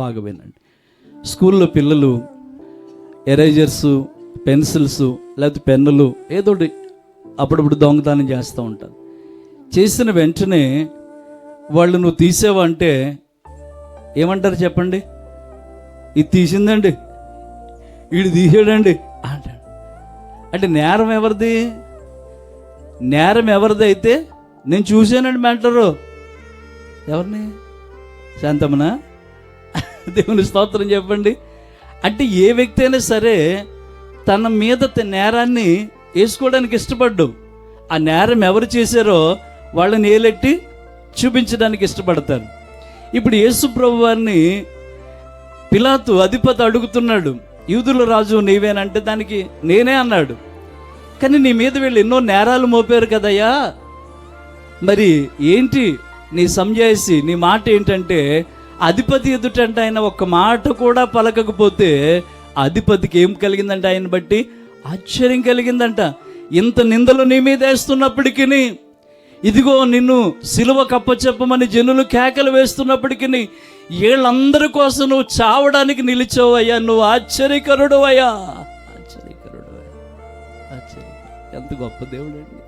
బాగా వినండి. స్కూల్లో పిల్లలు ఎరేజర్సు, పెన్సిల్స్ లేకపోతే పెన్నులు ఏదో అప్పుడప్పుడు దొంగతనం చేస్తూ ఉంటారు. చేసిన వెంటనే వాళ్ళు నువ్వు తీసావంటే ఏమంటారు చెప్పండి? ఇది తీసిందండి, వీడు తీసాడండి అంటాడు. అంటే నేరం ఎవరిది? నేరం ఎవరిది అయితే నేను చూశానండి అంటారు. ఎవరిని? శాంతమ్మనా? దేవుని స్తోత్రం చెప్పండి. అంటే ఏ వ్యక్తి అయినా సరే తన మీద నేరాన్ని వేసుకోవడానికి ఇష్టపడ్డు. ఆ నేరం ఎవరు చేశారో వాళ్ళని ఏలెట్టి చూపించడానికి ఇష్టపడతారు. ఇప్పుడు యేసు ప్రభు వారిని పిలాతు అధిపతి అడుగుతున్నాడు, యూదుల రాజు నీవేనంటే దానికి నేనే అన్నాడు. కానీ నీ మీద వీళ్ళు ఎన్నో నేరాలు మోపారు కదయ్యా, మరి ఏంటి నీ సంజాయిషి, నీ మాట ఏంటంటే అధిపతి ఎదుటంటే ఆయన ఒక్క మాట కూడా పలకకపోతే అధిపతికి ఏం కలిగిందంట? ఆయన బట్టి ఆశ్చర్యం కలిగిందంట. ఇంత నిందలు నీ మీద వేస్తున్నప్పటికీ, ఇదిగో నిన్ను సిలువ కప్పచెప్పమని జనులు కేకలు వేస్తున్నప్పటికీ వీళ్ళందరి కోసం నువ్వు చావడానికి నిలిచావయ్యా. నువ్వు ఆశ్చర్యకరుడు అయ్యా, ఆశ్చర్యకరుడు. ఎంత గొప్ప దేవుడు అండి.